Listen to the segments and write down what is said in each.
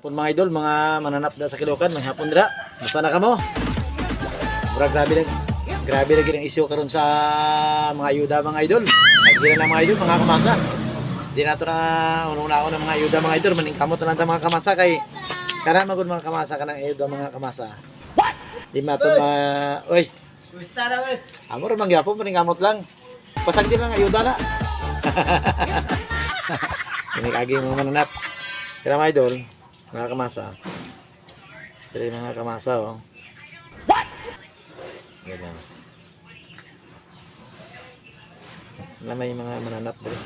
Hapon mga idol, mga mananap da sa Kilokan, may hapon dira. Basta na kamo. Mura grabe lagi ang isyu karon sa mga ayuda mga idol. Sagdi na mga idol, mga kamasa. Di nato na unang-una ng mga ayuda mga idol, maningkamot na lang mga kamasa kay kana magud mga kamasa kanang ayuda mga kamasa. Di mato oy. Gusta na wes. Amor man gyapon maningkamot lang. Pasagdi lang ayuda na. Ini kagi mga mananap. Kaya mga idol, mga kamasa. Kaya mga kamasa, oh. Ganyan. Na may mga mananap diri.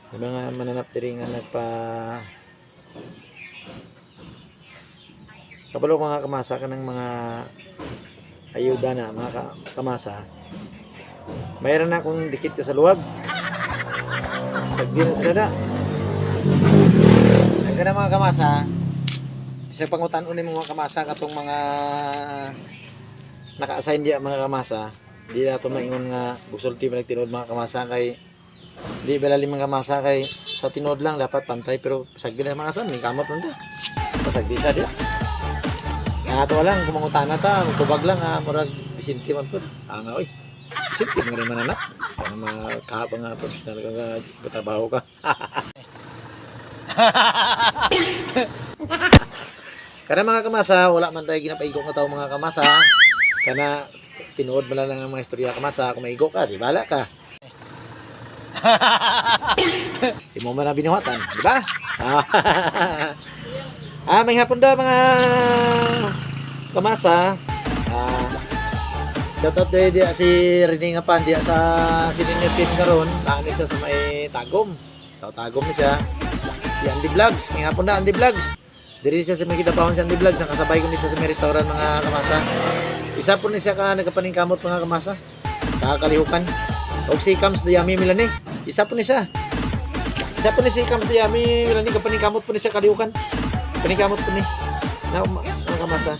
May mga mananap diri nga nagpa kabalo mga kamasa kanang mga ayuda na mga kamasa. Mayroon na akong dikit ka sa luwag. Sagdi na sila na. Ay ka na mga kamasa. Isang pangutan-un ni mga kamasa katong mga naka-assign diya mga kamasa. Di na ito maingon nga busulti pa nagtinood mga kamasa kay di balalim mga kamasa kay sa tinood lang dapat pantay pero sagdi na mga kamasa may kamot lang ta. Pasagdi siya diya. Ato lang kumangutan na ta, tubag lang ha, murag disinti man po. Nga oy. Disinti nga rin mananap. Para makahaba nga professional ka nga katrabaho ka. Kana mga kamasa, wala man tayo ginapaigok na tao mga kamasa. Kana tinuod mo lang ang mga istorya kamasa, kung maigok ka, di bala ka. Di mo man na binuhatan, di ba? May hapon daw mga kamasa. Shoutout dia si Rene nga pan dia sa sininipin karon, naan siya sa may Tagum. Sa Tagum ni siya. Si Andy Vlogs, may hapon na Andy Vlogs. Diri siya sa may kitapahon si Andy Vlogs, nakasabay ko ni siya sa may restaurant mga kamasa. Isa po ni siya ka nagapaningkamot mga kamasa sa Kalihukan. Og si Kams Diami Milani, isa po ni siya. Isa po ni si Kams Diami Milani kapaningkamot po ni siya Kalihukan. Paningkamot po ni. Na mga kamasa.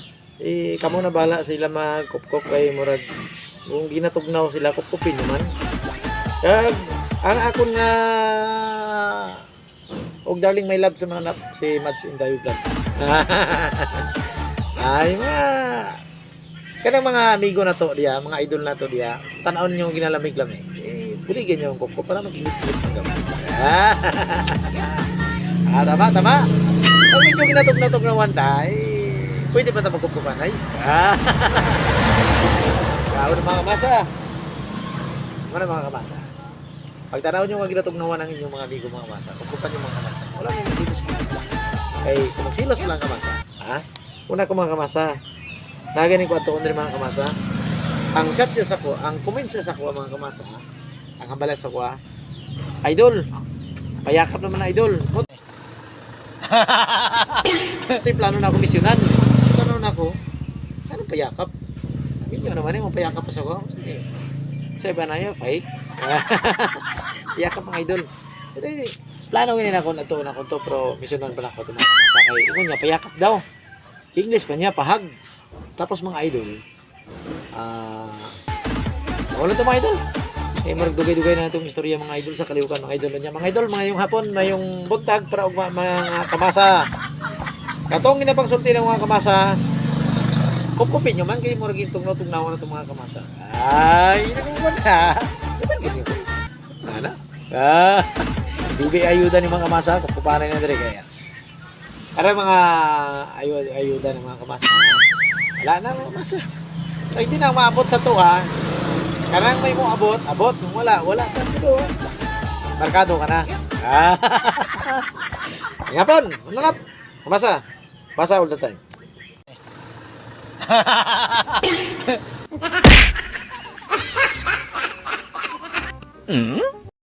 Kamo na bahala sila magkupkop kay murag kung ginatugnaw sila kupkopin naman. Kag ang akon nga og darling my love sa mananap si Mads Indayo Vlog. Ay mga kanang mga amigo na to diya, mga idol na to diya. Tan-aw ninyo ginalamig-lamig. Buligyan niyo ang kupkop para mag-init-init ng gamot. Tama. Pag medyo ginatugnaw tay, pwede pa ito magkukupan ay. Kaya mga kamasa. Mga kamasa. Pag tanaw nyo mga ginatugnawan ng inyong mga amigo mga kamasa, kukupan yung mga kamasa. Wala nang magsilos mo. Kaya kung magsilos mo lang kamasa, una ko mga kamasa, naganin ko atoon rin mga kamasa, ang chat niya sa ko, ang comment siya sa ko mga kamasa, ang hambalas sa ko, idol, payakap naman na idol. Ito yung plano na ako misyonan. Plano na ako. Anong payakap? Hindi naman yung payakap pa sa ko. Sa iba na yun, fake. Payakap mga idol. Plano gini na ako na to pero misyonan pa na ako ito mga masakay. Ikaw niya, payakap daw. English pa niya, pahag. Tapos mga idol, wala ito mga idol. Maragdugay-dugay na itong istorya mga idol sa Kalihukan, mga idol niya. Mga idol, mga yung hapon, may yung buntag para mga kamasa. Katong ginapang sulti ng mga kamasa, kupkupin nyo man, kayo mo rin tugnaw-tugnaw na itong mga kamasa. Ay, nakukuha na. Naman ganyan ko. Nana? Di ba ayuda ng mga kamasa, kupkupanan na diri kaya. Para mga ayuda ng mga kamasa. Wala na mga kamasa. So, hindi na maabot sa to ha. Karang may mo abot, kung wala ka dito. Markado ka na. Ngapon, mananap. Kamasa. Basa all the time.